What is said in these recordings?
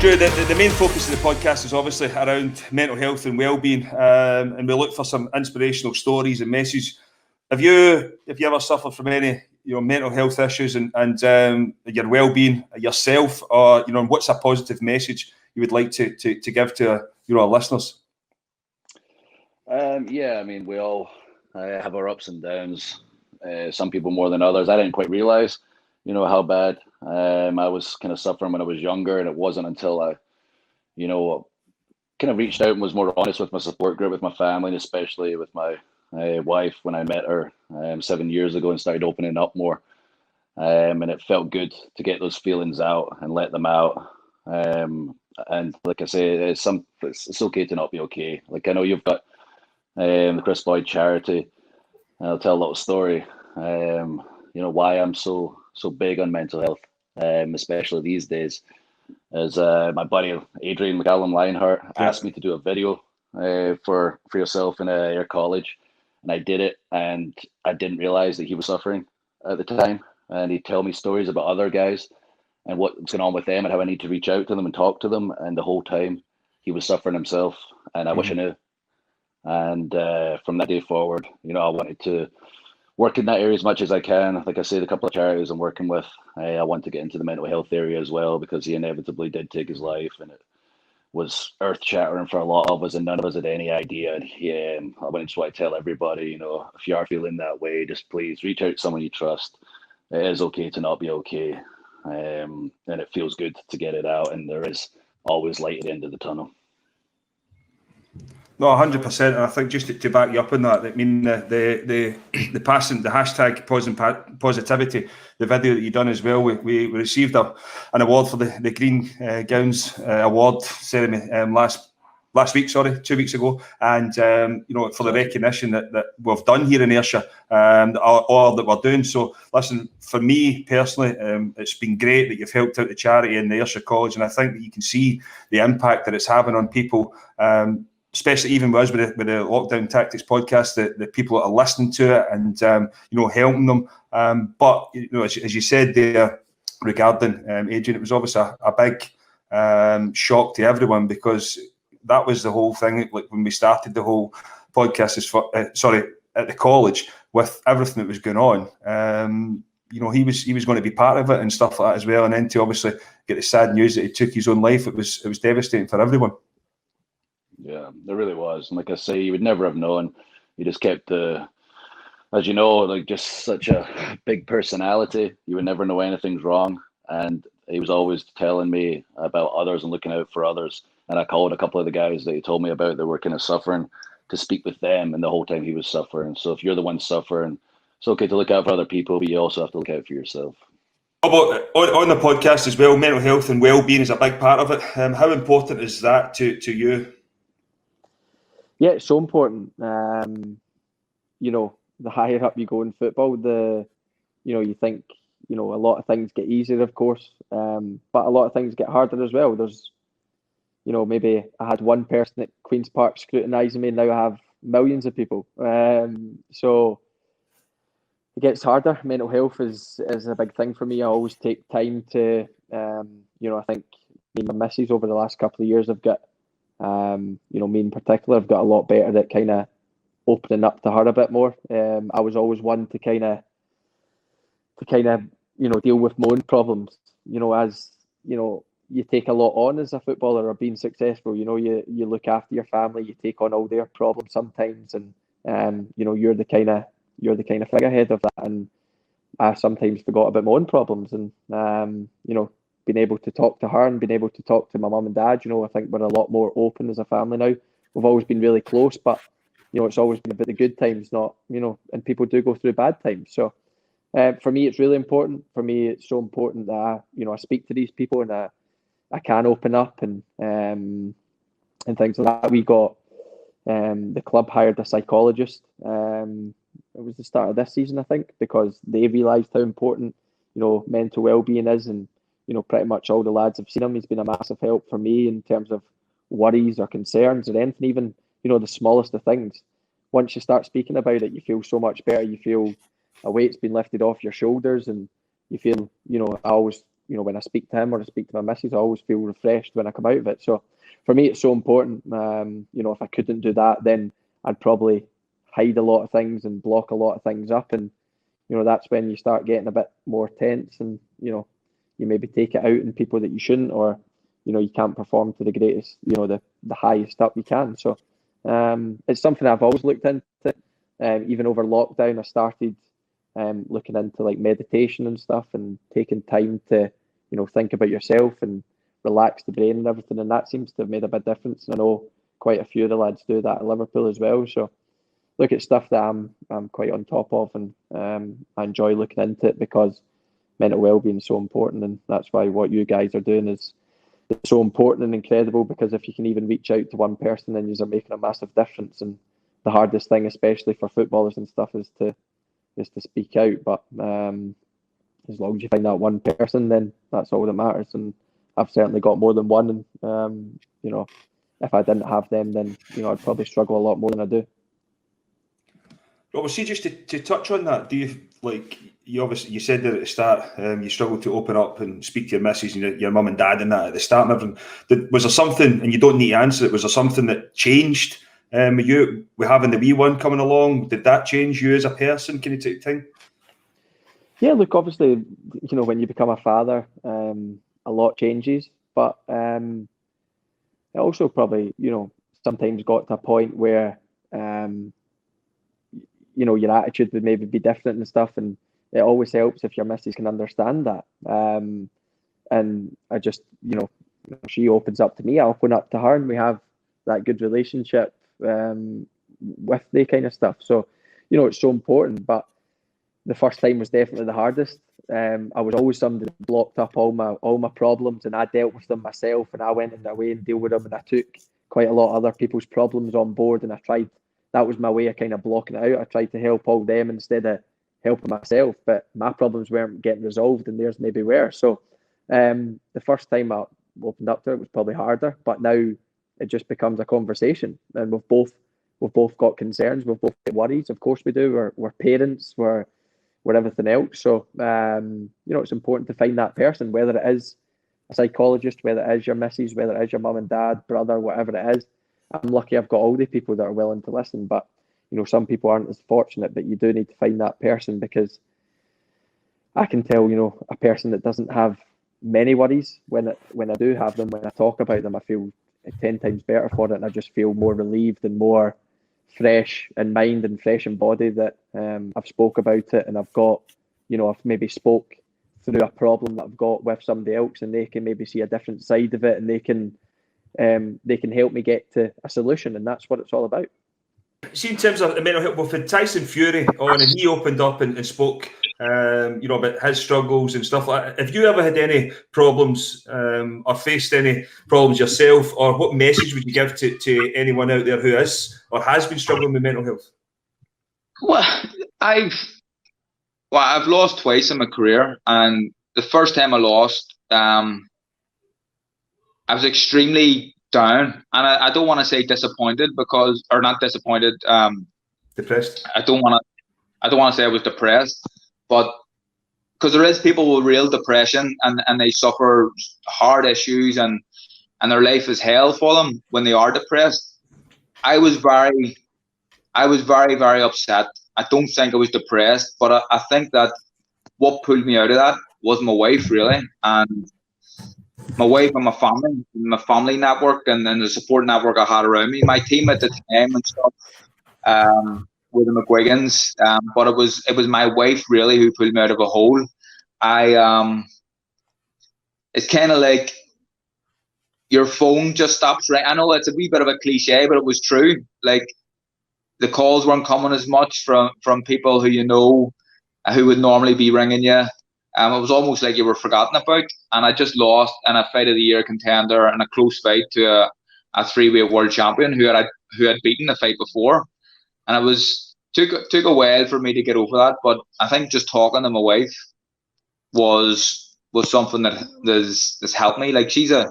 Stu, the main focus of the podcast is obviously around mental health and well-being, and we look for some inspirational stories and messages. Have you ever suffered from any mental health issues and your well-being yourself, or what's a positive message you would like to give to our listeners? Yeah, I mean, we all have our ups and downs. Some people more than others. I didn't quite realize, how bad I was kind of suffering when I was younger, and it wasn't until I, kind of reached out and was more honest with my support group, with my family, and especially with my wife when I met her 7 years ago and started opening up more. And it felt good to get those feelings out and let them out. And like I say, it's okay to not be okay. Like I know you've got the Chris Boyd charity. I'll tell a little story. Why I'm so big on mental health, especially these days, is my buddy Adrian McCallum Lionheart asked me to do a video for yourself in your college, and I did it, and I didn't realize that he was suffering at the time, and he'd tell me stories about other guys and what's going on with them and how I need to reach out to them and talk to them, and the whole time he was suffering himself, and I wish I knew. And from that day forward, I wanted to work in that area as much as I can. Like I said, a couple of charities I'm working with, I want to get into the mental health area as well, because he inevitably did take his life, and it was earth-shattering for a lot of us, and none of us had any idea. And I wanted to tell everybody, if you are feeling that way, just please reach out to someone you trust. It is okay to not be okay, and it feels good to get it out, and there is always light at the end of the tunnel. No, 100%. And I think just to back you up on that, I mean, the passing, the hashtag positivity, the video that you done as well, we received an award for the Green Gowns Award ceremony last week, 2 weeks ago, and for the recognition that we've done here in Ayrshire, or that we're doing. So listen, for me personally, it's been great that you've helped out the charity in the Ayrshire College, and I think that you can see the impact that it's having on people, especially even with the Lockdown Tactics podcast, the people that are listening to it and helping them. But as you said there regarding Adrian, it was obviously a big shock to everyone, because that was the whole thing. Like when we started the whole podcast, at the college, with everything that was going on, he was going to be part of it and stuff like that as well. And then to obviously get the sad news that he took his own life, it was devastating for everyone. Yeah, there really was. And like I say, you would never have known. He just kept as you know, like just such a big personality. You would never know anything's wrong. And he was always telling me about others and looking out for others. And I called a couple of the guys that he told me about that were kind of suffering to speak with them. And the whole time he was suffering. So if you're the one suffering, it's okay to look out for other people, but you also have to look out for yourself. On the podcast as well, mental health and well-being is a big part of it. How important is that to you? Yeah, it's so important. The higher up you go in football, you think, a lot of things get easier, of course, but a lot of things get harder as well. There's, maybe I had one person at Queen's Park scrutinising me, and now I have millions of people. So it gets harder. Mental health is a big thing for me. I always take time to, I think me and my missus over the last couple of years have got, me in particular, I've got a lot better at kind of opening up to her a bit more. I was always one to kind of deal with my own problems. As you take a lot on as a footballer or being successful. You look after your family, you take on all their problems sometimes, and you're the kind of figurehead of that. And I sometimes forgot about my own problems, and being able to talk to her and being able to talk to my mum and dad, I think we're a lot more open as a family now. We've always been really close, but it's always been about the good times, not, and people do go through bad times. So for me, it's really important. For me, it's so important that I speak to these people and I can open up and things like that. We got the club hired a psychologist. It was the start of this season, I think, because they realised how important mental well-being is, and pretty much all the lads have seen him. He's been a massive help for me in terms of worries or concerns or anything, even the smallest of things. Once you start speaking about it, you feel so much better. You feel a weight's been lifted off your shoulders, and you feel I always you know, when I speak to him or I speak to my missus, I always feel refreshed when I come out of it. So for me, it's so important. You know, if I couldn't do that, then I'd probably hide a lot of things and block a lot of things up. And, you know, that's when you start getting a bit more tense and, you know, you maybe take it out in people that you shouldn't, or, you know, you can't perform to the greatest, you know, the highest up you can. So it's something I've always looked into. Even over lockdown, I started looking into like meditation and stuff, and taking time to, you know, think about yourself and relax the brain and everything. And that seems to have made a big difference. I know quite a few of the lads do that at Liverpool as well. So look, at stuff that I'm quite on top of, and I enjoy looking into it because mental well-being is so important, and that's why what you guys are doing is so important and incredible, because if you can even reach out to one person, then you're making a massive difference. And the hardest thing, especially for footballers and stuff, is to speak out. But as long as you find that one person, then that's all that matters. And I've certainly got more than one. And you know, if I didn't have them, then, you know, I'd probably struggle a lot more than I do. Robert, see, just to touch on that, do you, like, you obviously, you said that at the start, you struggled to open up and speak to your missus and your mum and dad and that at the start and everything. Was there something, and you don't need to answer it, was there something that changed with you, with having the wee one coming along? Did that change you as a person? Can you take time? Yeah, look, obviously, you know, when you become a father, a lot changes. But it also probably, you know, sometimes got to a point where, you know, your attitude would maybe be different and stuff. And it always helps if your missus can understand that. And I just, you know, she opens up to me, I open up to her, and we have that good relationship with the kind of stuff. So, you know, it's so important. But the first time was definitely the hardest. I was always somebody that blocked up all my problems, and I dealt with them myself, and I went in their way and deal with them, and I took quite a lot of other people's problems on board, and I tried. That was my way of kind of blocking it out. I tried to help all them instead of helping myself, but my problems weren't getting resolved, and theirs maybe were. So the first time I opened up to it was probably harder, but now it just becomes a conversation, and we've both got concerns, we've both got worries. Of course we do. We're parents. We're everything else. So you know, it's important to find that person, whether it is a psychologist, whether it is your missus, whether it is your mum and dad, brother, whatever it is. I'm lucky I've got all the people that are willing to listen, but, you know, some people aren't as fortunate. But you do need to find that person, because I can tell, you know, a person that doesn't have many worries, when I do have them, when I talk about them, I feel 10 times better for it, and I just feel more relieved and more fresh in mind and fresh in body that I've spoke about it, and I've got, you know, I've maybe spoke through a problem that I've got with somebody else, and they can maybe see a different side of it, and they can help me get to a solution, and that's what it's all about. See, in terms of the mental health, we've had Tyson Fury on, and he opened up and spoke, you know, about his struggles and stuff like that. Have you ever had any problems or faced any problems yourself, or what message would you give to anyone out there who is or has been struggling with mental health? Well, I've lost twice in my career, and the first time I lost, I was extremely down, and I don't want to say disappointed, because, or not disappointed, Depressed. I don't want to say I was depressed, but because there is people with real depression, and they suffer hard issues, and their life is hell for them when they are depressed. I was very, very upset. I don't think I was depressed, but I think that what pulled me out of that was my wife, really, and my wife and my family network, and the support network I had around me, my team at the time and stuff, with the McGuigans. But it was my wife really who pulled me out of a hole. It's kind of like your phone just stops ringing. I know it's a wee bit of a cliche, but it was true. Like, the calls weren't coming as much from people who you know, who would normally be ringing you. It was almost like you were forgotten about, and I just lost in a fight of the year contender in a close fight to a three-weight world champion who had beaten the fight before, and it was took a while for me to get over that. But I think just talking to my wife was something that has helped me. Like, she's a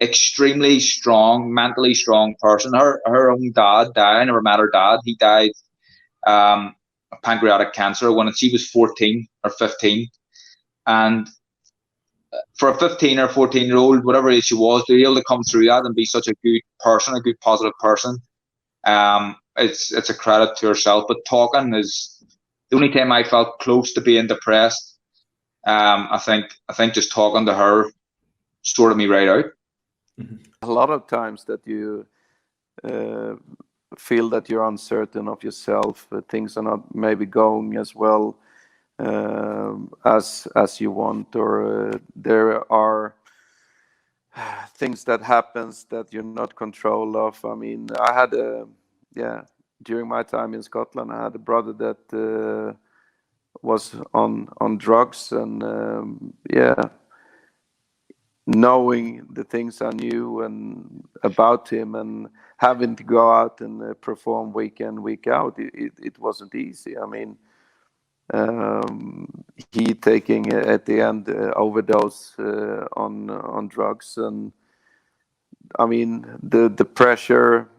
extremely strong, mentally strong person. Her own dad died. I never met her dad. He died of pancreatic cancer when she was 14 or 15. And for a 15 or 14-year-old, whatever age she was, to be able to come through that and be such a good person, a good positive person, it's a credit to herself. But talking is the only time I felt close to being depressed. I think just talking to her sorted me right out. A lot of times that you feel that you're uncertain of yourself, things are not maybe going as well as you want, or there are things that happens that you're not control of. I mean, I had during my time in Scotland, I had a brother that was on drugs, and knowing the things I knew and about him, and having to go out and perform week in, week out, it wasn't easy. I mean, he taking at the end overdose on drugs, and I mean the pressure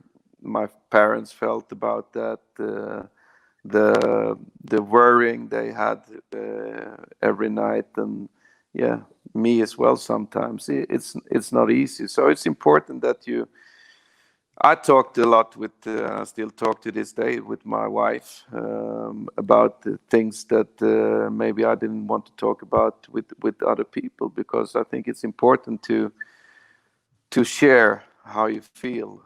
my parents felt about that, the worrying they had every night, and me as well sometimes. It's not easy. So it's important that I talked a lot with, I still talk to this day with my wife about the things that maybe I didn't want to talk about with other people, because I think it's important to share how you feel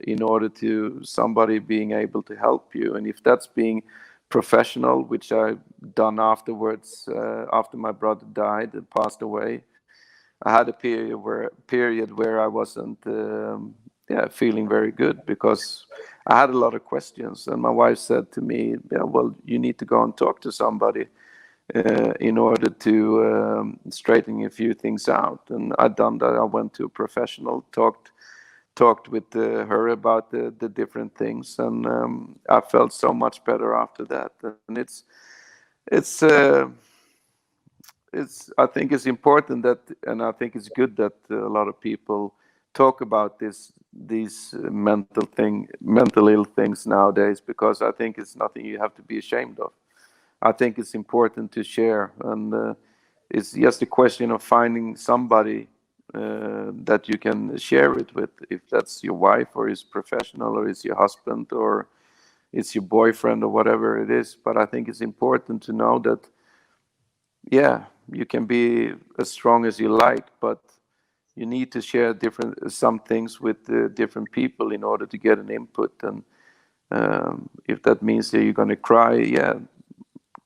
in order to somebody being able to help you. And if that's being professional, which I've done afterwards, after my brother died and passed away, I had a period where I wasn't feeling very good, because I had a lot of questions, and my wife said to me, well, you need to go and talk to somebody in order to straighten a few things out. And I'd done that. I went to a professional, talked with her about the different things, and I felt so much better after that. And I think it's important that, and I think it's good that a lot of people talk about these mental ill things nowadays, because I think it's nothing you have to be ashamed of. I think it's important to share, and it's just a question of finding somebody that you can share it with, if that's your wife, or is professional, or is your husband, or it's your boyfriend, or whatever it is. But I think it's important to know that, you can be as strong as you like, but you need to share some things with different people in order to get an input. And if that means that you're going to cry,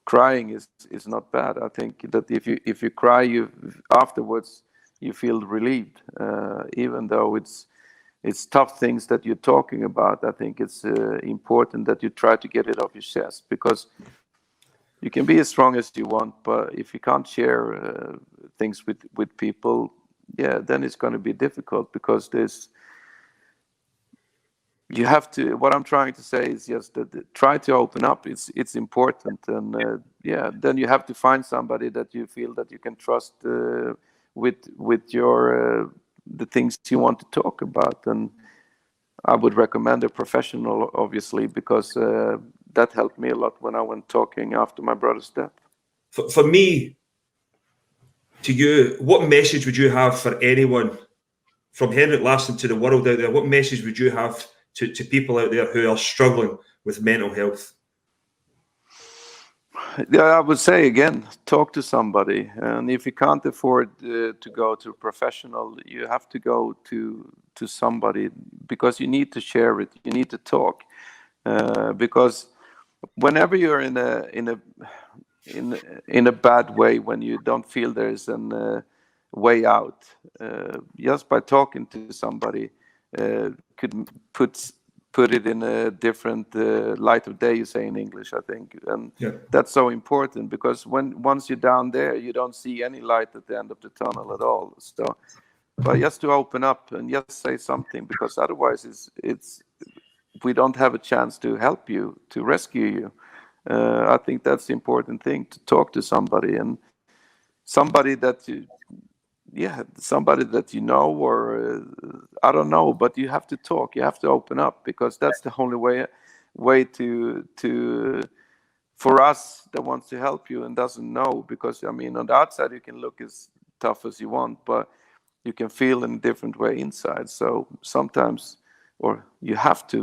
crying is not bad. I think that if you cry, afterwards you feel relieved, even though it's tough things that you're talking about. I think it's important that you try to get it off your chest, because you can be as strong as you want, but if you can't share things with people, then it's going to be difficult, because you have to. What I'm trying to say is just that try to open up. It's important, and then you have to find somebody that you feel that you can trust with your the things you want to talk about. And I would recommend a professional, obviously, because that helped me a lot when I went talking after my brother's death. For me, to you, what message would you have for anyone, from Henrik Larsson to the world out there? What message would you have to people out there who are struggling with mental health? I would say, again, talk to somebody. And if you can't afford to go to a professional, you have to go to somebody, because you need to share it. You need to talk, because whenever you're in a bad way, when you don't feel there's a way out, just by talking to somebody could put it in a different light of day, you say in English, I think. And that's so important, because once you're down there, you don't see any light at the end of the tunnel at all. So, but just to open up and just say something, because otherwise we don't have a chance to help you, to rescue you. I think that's the important thing, to talk to somebody, and somebody that you know, or I don't know, but you have to talk. You have to open up, because that's the only way to for us that wants to help you and doesn't know. Because I mean, on the outside you can look as tough as you want, but you can feel in a different way inside. So sometimes, or you have to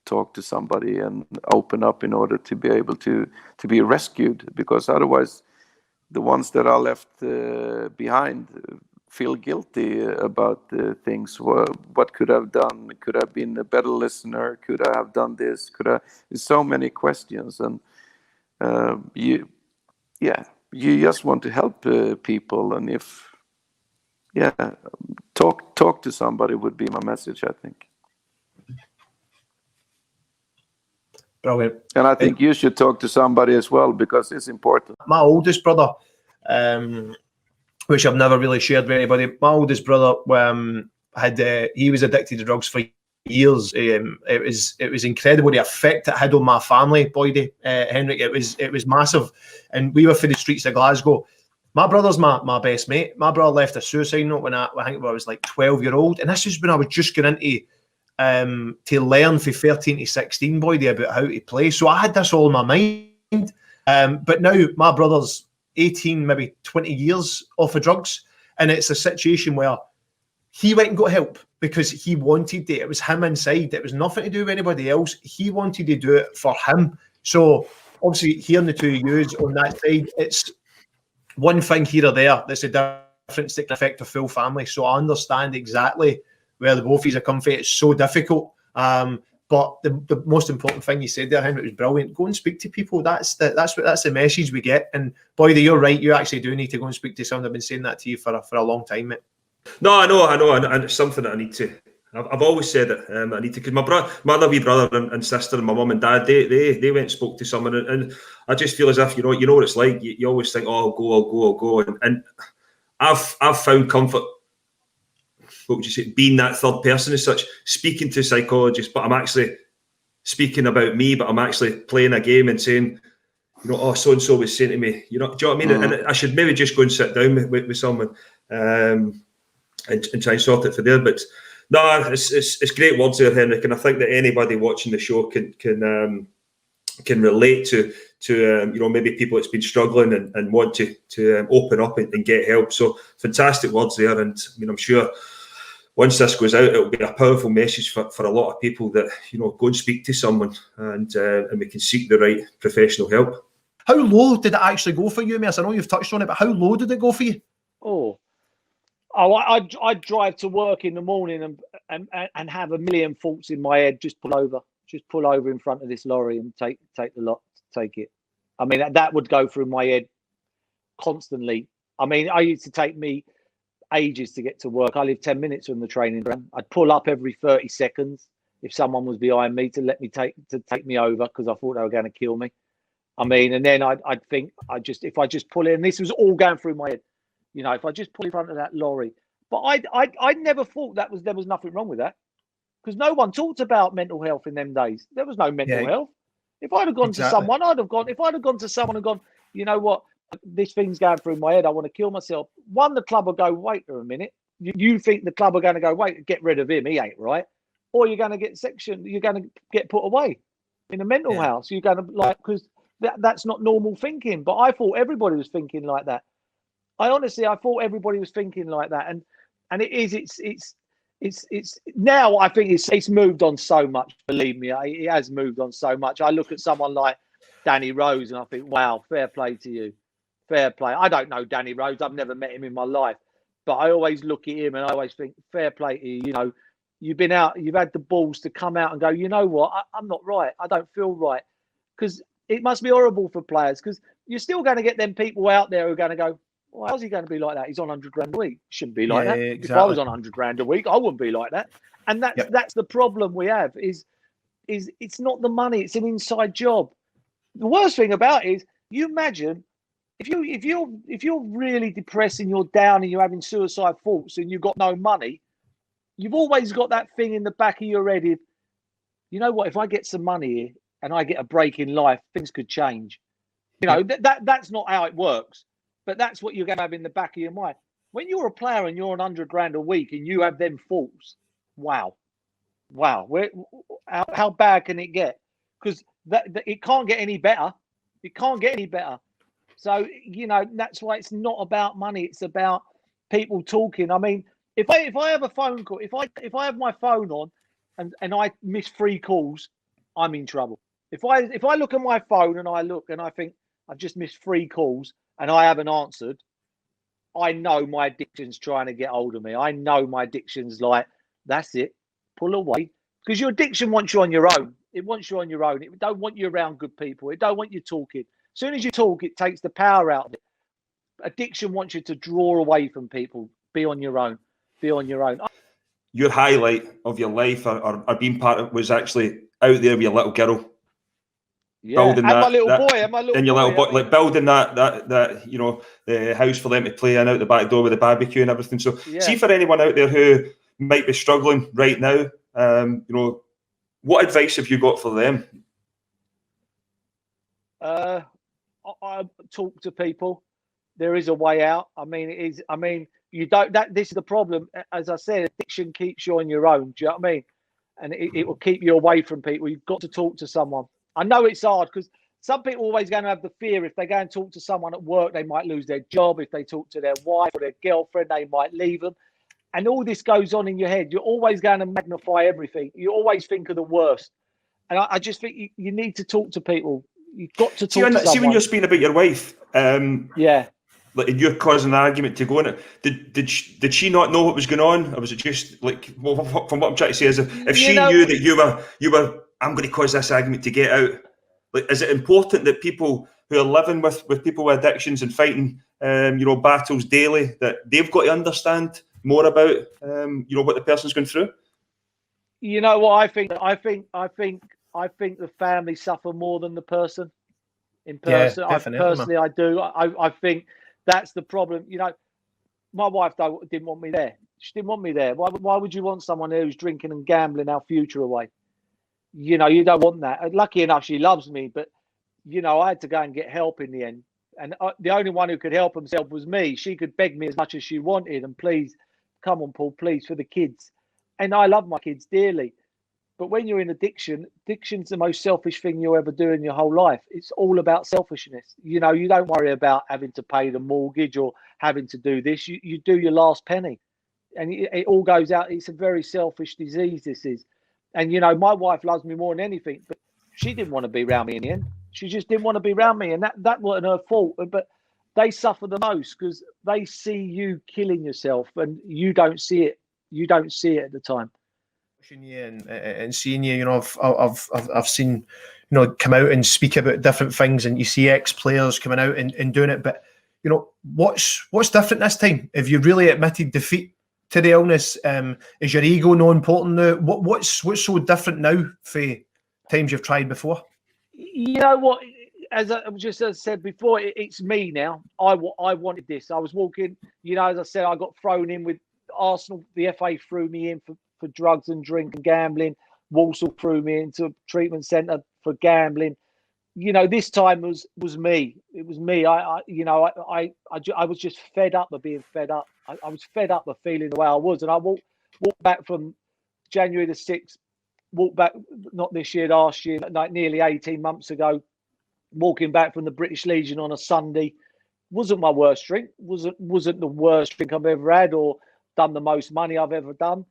talk to somebody and open up in order to be able to be rescued, because otherwise the ones that are left behind feel guilty about things. What could I have done? Could I have been a better listener? Could I have done this? There's so many questions, and you just want to help people, and talk to somebody would be my message, I think. Brilliant. And I think you should talk to somebody as well, because it's important. My oldest brother, which I've never really shared with anybody, my oldest brother he was addicted to drugs for years. It was incredible the effect it had on my family, Boydie, Henrik. It was massive, and we were for the streets of Glasgow. My brother's my best mate. My brother left a suicide note when I think I was like 12-year-old, and this is when I was just going into to learn from 13 to 16, Boydie, about how to play. So I had this all in my mind. But now my brother's 18, maybe 20 years off of drugs, and it's a situation where he went and got help because he wanted it. It was him inside. It was nothing to do with anybody else. He wanted to do it for him. So obviously, hearing the two of you on that side, it's one thing here or there that's a different stick effect of full family. So I understand exactly where the both of you are coming from. It's so difficult. But the most important thing you said there, Henrik, was brilliant. Go and speak to people. That's the message we get. And boy, you're right. You actually do need to go and speak to someone. I've been saying that to you for a long time, mate. No, I know, and it's something that I need to. I've always said it. I need to, because my other wee brother and sister and my mum and dad, they went and spoke to someone, and I just feel as if you know what it's like. You always think, oh, I'll go, and I've found comfort. What would you say? Being that third person as such, speaking to a psychologist, but I'm actually speaking about me, but I'm actually playing a game and saying, oh, so and so was saying to me, do you know what I mean? Mm-hmm. And I should maybe just go and sit down with someone and try and sort it for there. But no, it's great words there, Henrik, and I think that anybody watching the show can relate to maybe people that's been struggling and want to open up and get help. So fantastic words there, and I'm sure once this goes out, it'll be a powerful message for a lot of people that go and speak to someone and we can seek the right professional help. How low did it actually go for you, Mers? I know you've touched on it, but how low did it go for you? I drive to work in the morning and have a million thoughts in my head. Just pull over in front of this lorry and take the lot, take it. I mean, that would go through my head constantly. I mean, I used to take me ages to get to work. I live 10 minutes from the training ground. I'd pull up every 30 seconds if someone was behind me to let me take me over, because I thought they were going to kill me. I mean, and then I'd think if I just pull in, and this was all going through my head, if I just pull in front of that lorry. But I never thought there was nothing wrong with that, because no one talked about mental health in them days. There was no mental health. If I'd have gone to someone, if I'd have gone to someone and gone, you know what, this thing's going through my head, I want to kill myself. One, the club will go, wait a minute. You think the club are going to go, wait, get rid of him, he ain't right. Or you're going to get you're going to get put away in a mental house. You're going to because that's not normal thinking. But I thought everybody was thinking like that. I thought everybody was thinking like that. And it's now, I think it's moved on so much. Believe me, it has moved on so much. I look at someone like Danny Rose and I think, wow, fair play to you. Fair play. I don't know Danny Rose. I've never met him in my life, but I always look at him and I always think, fair play to you. You've been out, you've had the balls to come out and go, you know what, I'm not right. I don't feel right. Because it must be horrible for players, because you're still going to get them people out there who are going to go, well, how's he going to be like that? He's on 100 grand a week. Shouldn't be like that. Exactly. If I was on 100 grand a week, I wouldn't be like that. And that's the problem we have is it's not the money. It's an inside job. The worst thing about it is, you imagine if you're really depressed and you're down and you're having suicide thoughts and you've got no money, you've always got that thing in the back of your head. You know what? If I get some money here and I get a break in life, things could change. That's not how it works. But that's what you're going to have in the back of your mind. When you're a player and you're on 100 grand a week and you have them thoughts, wow. How bad can it get? Because it can't get any better. It can't get any better. So, that's why it's not about money. It's about people talking. I mean, if I have a phone call, if I have my phone on and I miss 3 calls, I'm in trouble. If I look at my phone and I think I've just missed 3 calls and I haven't answered, I know my addiction's trying to get hold of me. I know my addiction's like, that's it, pull away. Because your addiction wants you on your own. It wants you on your own. It don't want you around good people. It don't want you talking. As soon as you talk, it takes the power out of it. Addiction wants you to draw away from people. Be on your own. Be on your own. Your highlight of your life or being part of was actually out there with your little girl. Yeah, Building and my little boy, like building that you know, the house for them to play in out the back door with the barbecue and everything. So, see, for anyone out there who might be struggling right now, you know, what advice have you got for them? I talk to people. There is a way out. I mean, it is. I mean, you don't. This is the problem. As I said, addiction keeps you on your own. Do you know what I mean? And it will keep you away from people. You've got to talk to someone. I know it's hard because some people are always going to have the fear if they go and talk to someone at work, they might lose their job. If they talk to their wife or their girlfriend, they might leave them. And all this goes on in your head. You're always going to magnify everything. You always think of the worst. And I just think you need to talk to people. You've got to talk to someone. See, when you're speaking about your wife, yeah, like you're causing an argument to go in it. Did she not know what was going on, or was it just like, well, from what I'm trying to say is if she knew that you were I'm going to cause this argument to get out? Like, is it important that people who are living with people with addictions and fighting, you know, battles daily, that they've got to understand more about, you know, what the person's going through? You know what I think? I think the family suffer more than the person. In person, yeah, personally, I do. I think that's the problem. You know, my wife didn't want me there. She didn't want me there. Why would you want someone who's drinking and gambling our future away? You know, you don't want that. Lucky enough, she loves me, but you know, I had to go and get help in the end. And the only one who could help himself was me. She could beg me as much as she wanted, and please, come on, Paul, please, for the kids. And I love my kids dearly. But when you're in addiction's the most selfish thing you'll ever do in your whole life. It's all about selfishness. You know, you don't worry about having to pay the mortgage or having to do this. You do your last penny. And it all goes out. It's a very selfish disease, this is. And, you know, my wife loves me more than anything, but she didn't want to be around me in the end. She just didn't want to be around me. And that wasn't her fault. But they suffer the most because they see you killing yourself and you don't see it. You don't see it at the time. And seeing you, you know, I've seen, you know, come out and speak about different things, and you see ex-players coming out and doing it. But you know, what's different this time? Have you really admitted defeat to the illness? Is your ego no important now? What's so different now for times you've tried before? You know what? As I said before, it's me now. I wanted this. I was walking. You know, as I said, I got thrown in with Arsenal. The FA threw me in for drugs and drink and gambling. Walsall threw me into a treatment centre for gambling. You know, this time was me. It was me. I was just fed up of being fed up. I was fed up of feeling the way I was, and I walked back from January the 6th. Walked back, not this year, last year, like nearly 18 months ago. Walking back from the British Legion on a Sunday wasn't my worst drink. Wasn't the worst drink I've ever had or done the most money I've ever done.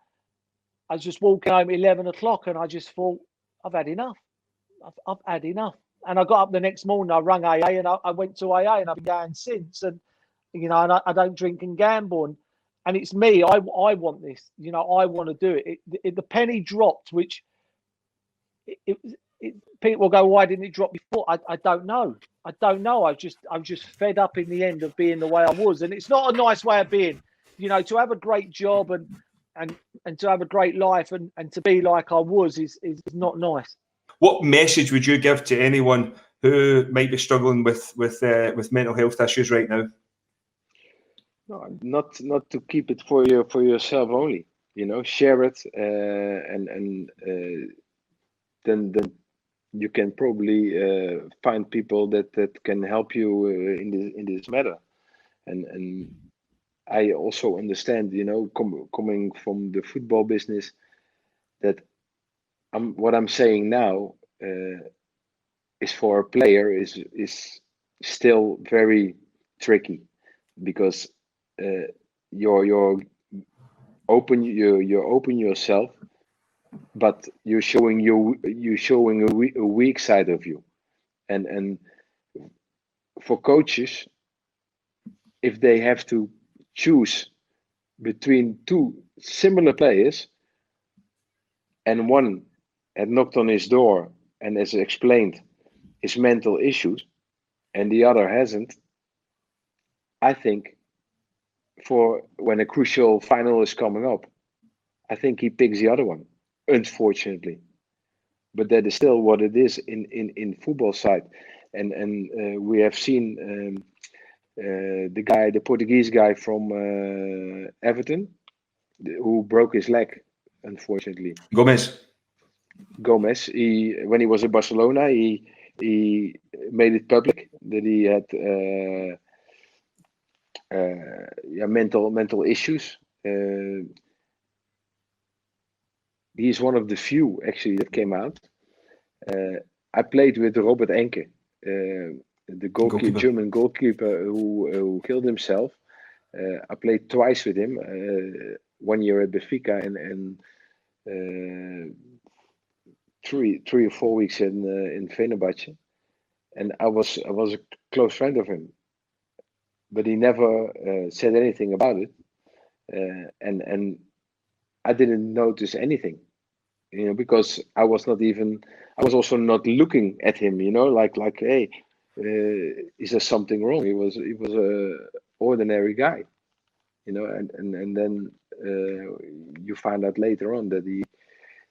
I was just walking home at 11 o'clock and I just thought, I've had enough. I've had enough. And I got up the next morning, I rang AA and I went to AA and I've been going since. And, you know, and I don't drink and gamble. And it's me. I want this. You know, I want to do it. The penny dropped, which people will go, why didn't it drop before? I don't know. I don't know. I'm just fed up in the end of being the way I was. And it's not a nice way of being. You know, to have a great job and to have a great life and to be like I was is not nice. What message would you give to anyone who might be struggling with mental health issues right now? No, not to keep it for yourself only. You know, share it, and then you can probably find people that can help you in this matter. And I also understand, you know, coming from the football business, that what I'm saying now is for a player is still very tricky, because you're open yourself, but you're showing a weak side of you, and for coaches, if they have to choose between two similar players, and one had knocked on his door and has explained his mental issues, and the other hasn't, I think for when a crucial final is coming up, I think he picks the other one, unfortunately. But that is still what it is in football side. And we have seen the Portuguese guy from Everton, who broke his leg, unfortunately. Gomez. When he was in Barcelona, he made it public that he had mental issues. He's one of the few actually that came out. I played with Robert Enke, the goalkeeper, German goalkeeper who killed himself. I played twice with him. 1 year at Benfica and 3 or 4 weeks in Fenerbahce, and I was a close friend of him, but he never said anything about it, and I didn't notice anything, because I was also not looking at him, like hey, is there something wrong? He was a ordinary guy, and then you find out later on that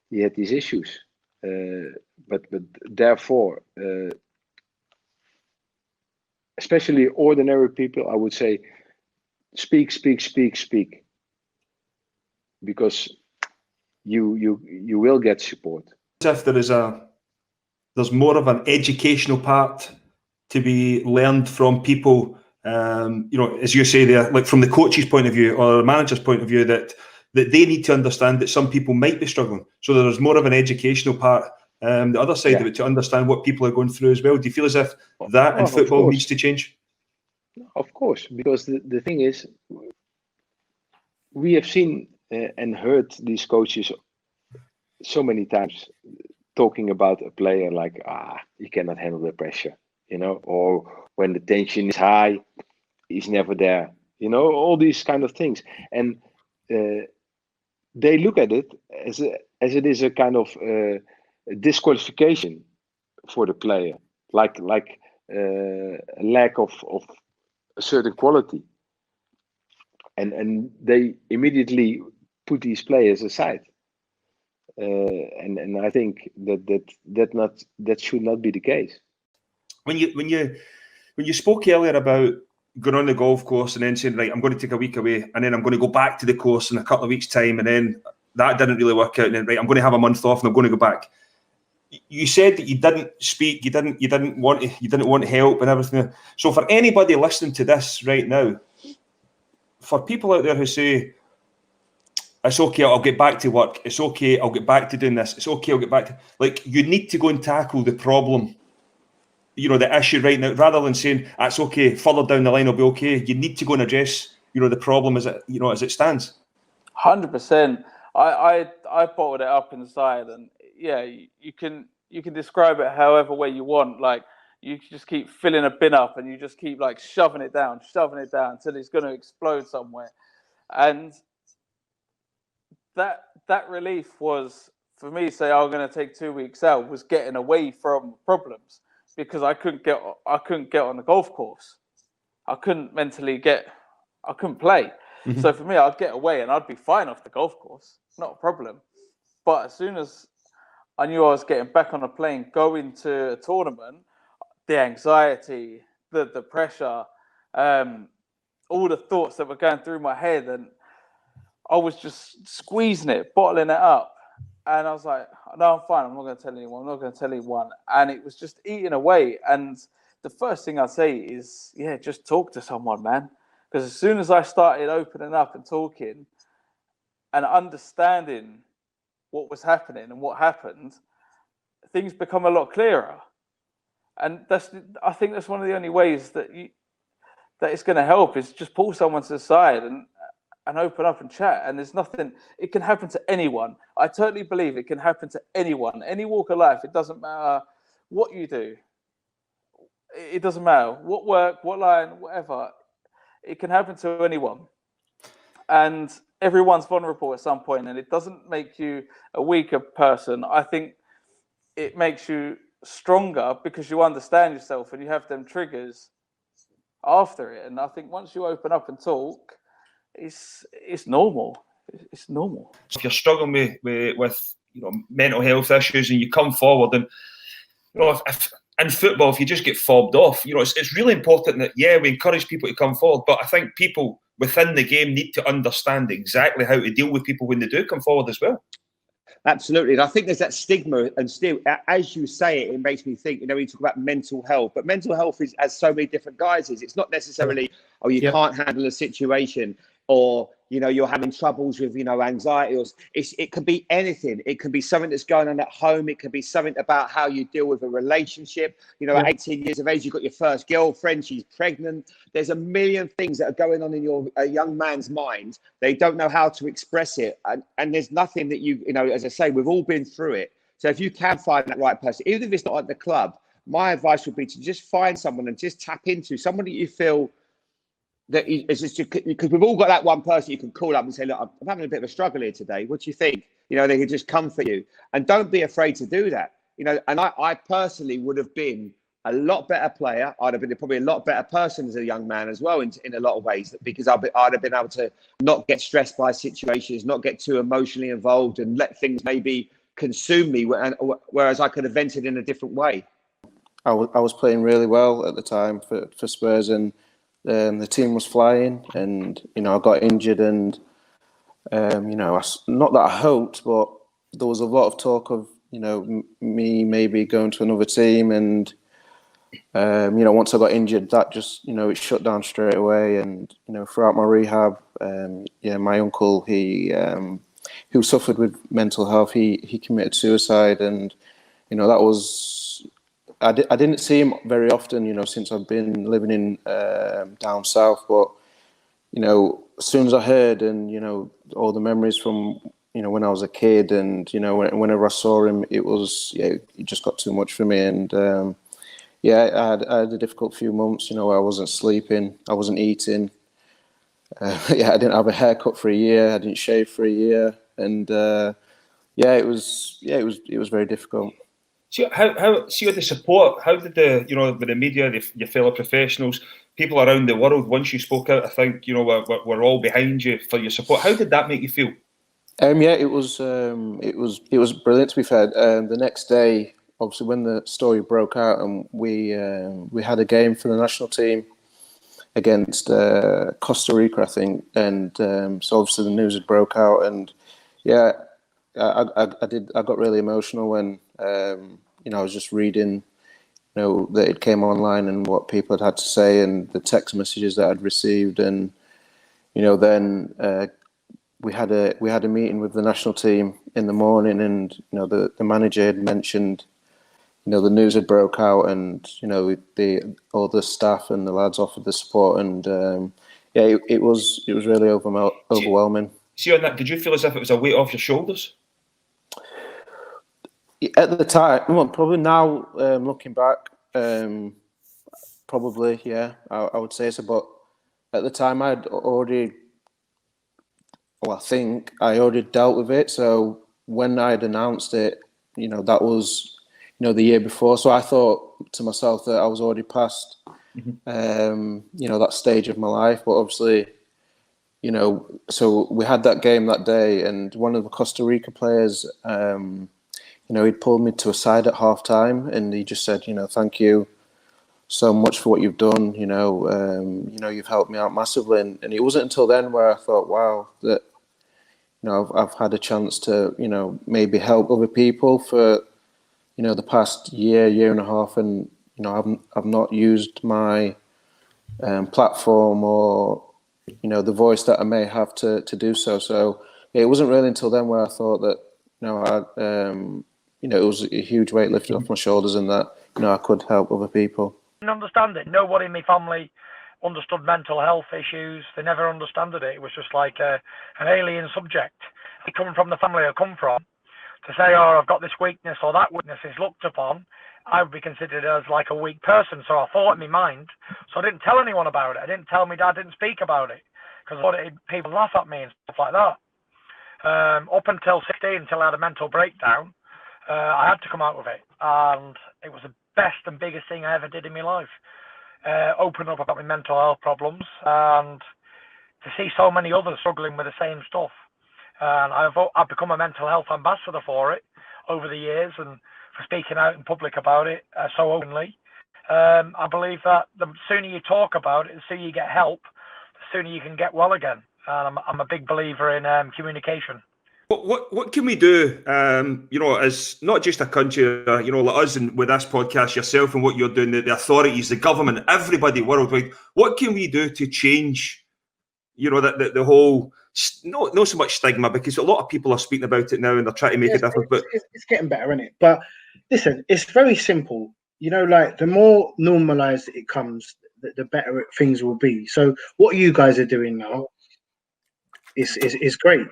he had these issues. But therefore, especially ordinary people, I would say, speak, because you will get support. If there's more of an educational part to be learned from people, as you say there, like from the coach's point of view or the manager's point of view, that they need to understand that some people might be struggling. So there's more of an educational part, the other side of it, to understand what people are going through as well. Do you feel as if that in football needs to change? Of course, because the thing is, we have seen and heard these coaches so many times talking about a player like, he cannot handle the pressure, or when the tension is high, he's never there, all these kind of things. And they look at it as it is a kind of disqualification for the player, like a lack of a certain quality, and they immediately put these players aside, and I think that should not be the case. When you spoke earlier about going on the golf course and then saying, right, I'm going to take a week away and then I'm going to go back to the course in a couple of weeks' time, and then that didn't really work out, and then right, I'm going to have a month off and I'm going to go back. You said that you didn't speak, you didn't want help and everything. So for anybody listening to this right now, for people out there who say, it's okay, I'll get back to work, it's okay, I'll get back to doing this, it's okay, I'll get back to, like, you need to go and tackle the problem, the issue right now, rather than saying, that's okay, further down the line I'll be okay. You need to go and address, the problem as it stands. 100%. I bottled it up inside, and you can describe it however way you want. Like, you just keep filling a bin up and you just keep like shoving it down until it's going to explode somewhere. And that relief was, for me, say I'm going to take 2 weeks out, was getting away from problems, because I couldn't get on the golf course. I couldn't play. Mm-hmm. So for me, I'd get away and I'd be fine off the golf course, not a problem. But as soon as I knew I was getting back on a plane, going to a tournament, the anxiety, the pressure, all the thoughts that were going through my head, and I was just squeezing it, bottling it up. And I was like, no, I'm fine. I'm not going to tell anyone. And it was just eating away. And the first thing I'd say is, just talk to someone, man. Because as soon as I started opening up and talking and understanding what was happening and what happened, things become a lot clearer. And I think that's one of the only ways that it's going to help, is just pull someone to the side and open up and chat. And there's nothing, it can happen to anyone. I totally believe it can happen to anyone, any walk of life. It doesn't matter what you do. It doesn't matter what work, what line, whatever. It can happen to anyone. And everyone's vulnerable at some point, and it doesn't make you a weaker person. I think it makes you stronger because you understand yourself and you have them triggers after it. And I think once you open up and talk, it's normal. It's normal. If you're struggling with mental health issues and you come forward, and if in football, if you just get fobbed off, it's really important that we encourage people to come forward. But I think people within the game need to understand exactly how to deal with people when they do come forward as well. Absolutely. And I think there's that stigma, and still, as you say it, it makes me think, we talk about mental health, but mental health has so many different guises. It's not necessarily, you can't handle a situation, or, you're having troubles with, anxiety, or it could be anything. It could be something that's going on at home. It could be something about how you deal with a relationship. At 18 years of age, you've got your first girlfriend, she's pregnant. There's a million things that are going on in a young man's mind. They don't know how to express it. And there's nothing that as I say, we've all been through it. So if you can find that right person, even if it's not at the club, my advice would be to just find someone and just tap into somebody you feel that is just, because we've all got that one person you can call up and say, look, I'm having a bit of a struggle here today. What do you think? They could just comfort you, and don't be afraid to do that. And I personally would have been a lot better player. I'd have been probably a lot better person as a young man as well, in a lot of ways, because I'd have been able to not get stressed by situations, not get too emotionally involved, and let things maybe consume me, whereas I could have vented in a different way. I was playing really well at the time for Spurs, and the team was flying, and I got injured, and not that I hoped, but there was a lot of talk of me maybe going to another team, and once I got injured, that just it shut down straight away. And throughout my rehab, my uncle, who suffered with mental health, he committed suicide, and that was. I didn't see him very often, since I've been living in down south. But as soon as I heard, and all the memories from when I was a kid, and whenever I saw him, it was it just got too much for me. And I had a difficult few months. Where I wasn't sleeping, I wasn't eating. I didn't have a haircut for a year. I didn't shave for a year, and it was very difficult. See with the support, how did with the media, your fellow professionals, people around the world, once you spoke out, I think we're all behind you for your support. How did that make you feel? It was brilliant, to be fair. The next day, obviously, when the story broke out, and we had a game for the national team against Costa Rica, I think, and so obviously the news had broke out, and I got really emotional when I was just reading that it came online and what people had to say, and the text messages that I'd received, and then we had a meeting with the national team in the morning, and the manager had mentioned the news had broke out, and all the staff and the lads offered the support, and it was really overwhelming. See on that, did you feel as if it was a weight off your shoulders? At the time, well, probably now, looking back, probably, I would say so. But at the time, I think I already dealt with it. So when I had announced it, that was, the year before. So I thought to myself that I was already past, that stage of my life. But obviously, so we had that game that day, and one of the Costa Rica players, he'd pulled me to a side at half time, and he just said, thank you so much for what you've done. You've helped me out massively. And it wasn't until then where I thought, wow, that, I've had a chance to, maybe help other people for, the past year and a half. And, I've not used my platform or, the voice that I may have to do so. So it wasn't really until then where I thought that, it was a huge weight lifted off my shoulders, and that I could help other people. I understand it. Nobody in my family understood mental health issues. They never understood it. It was just like an alien subject. Coming from the family I come from, to say, oh, I've got this weakness or that weakness is looked upon, I would be considered as like a weak person. So I thought in my mind, so I didn't tell anyone about it. I didn't tell my dad, didn't speak about it, because I thought people laugh at me and stuff like that. Up until 16, until I had a mental breakdown, I had to come out with it. And it was the best and biggest thing I ever did in my life. Open up about my mental health problems, and to see so many others struggling with the same stuff. And I've become a mental health ambassador for it over the years, and for speaking out in public about it so openly. I believe that the sooner you talk about it, the sooner you get help, the sooner you can get well again. And I'm a big believer in communication. What can we do, as not just a country, like us and with this podcast, yourself and what you're doing, the authorities, the government, everybody worldwide, what can we do to change, the whole, not so much stigma, because a lot of people are speaking about it now and they're trying to make a difference. But it's getting better, isn't it? But listen, it's very simple. Like the more normalized it comes, the better things will be. So what you guys are doing now is great.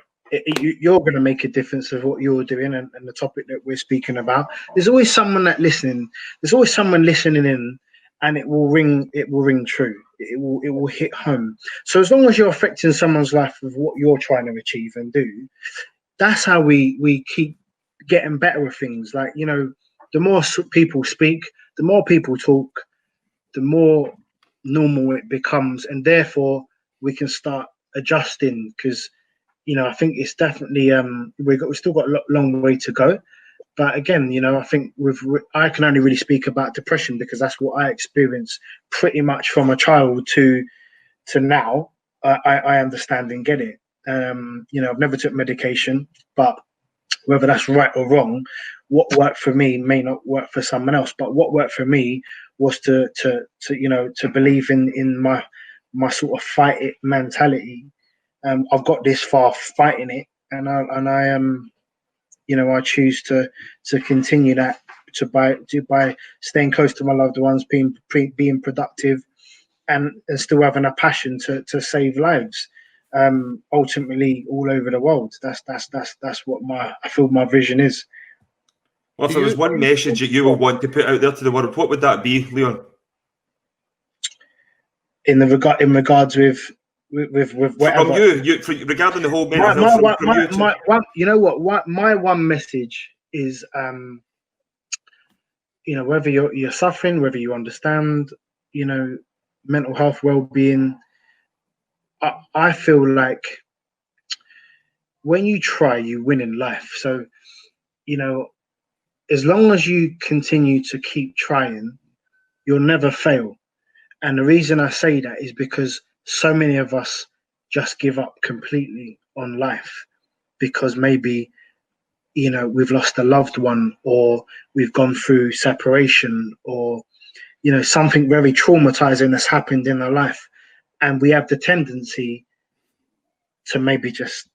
You're going to make a difference of what you're doing and the topic that we're speaking about. There's always someone listening. There's always someone listening in, and it will ring true. It will hit home. So as long as you're affecting someone's life with what you're trying to achieve and do, that's how we keep getting better with things. Like, the more people speak, the more people talk, the more normal it becomes, and therefore we can start adjusting. Because I think it's definitely we've still got a long way to go. But again, I think I can only really speak about depression because that's what I experienced pretty much from a child to now. I understand and get it. I've never took medication, but whether that's right or wrong, what worked for me may not work for someone else. But what worked for me was to believe in my sort of fight it mentality. I've got this far fighting it, and I am. I choose to continue that by staying close to my loved ones, being productive, and still having a passion to save lives. Ultimately, all over the world. That's what I feel my vision is. Well, if there was one message that you would want to put out there to the world, what would that be, Leon? In regards with whatever. From you, regarding the whole mental health. My one message is, whether you're suffering, whether you understand, mental health, well-being. I feel like when you try, you win in life. So, as long as you continue to keep trying, you'll never fail. And the reason I say that is because so many of us just give up completely on life because maybe, we've lost a loved one, or we've gone through separation, or, something very traumatizing has happened in our life. And we have the tendency to maybe just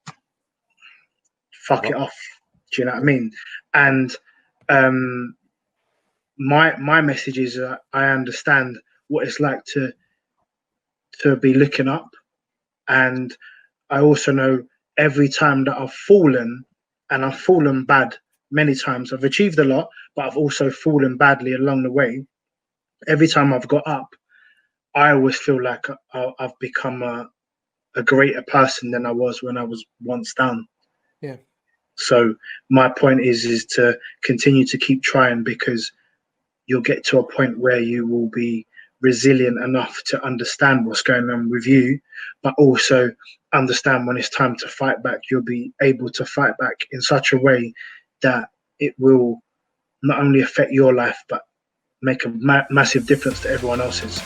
fuck it off. Do you know what I mean? And my message is I understand what it's like to be looking up, and I also know every time that I've fallen, and I've fallen bad many times. I've achieved a lot, but I've also fallen badly along the way. Every time I've got up, I always feel like I've become a greater person than I was when I was once down. Yeah. So my point is to continue to keep trying, because you'll get to a point where you will be resilient enough to understand what's going on with you, but also understand when it's time to fight back. You'll be able to fight back in such a way that it will not only affect your life, but make a massive difference to everyone else's.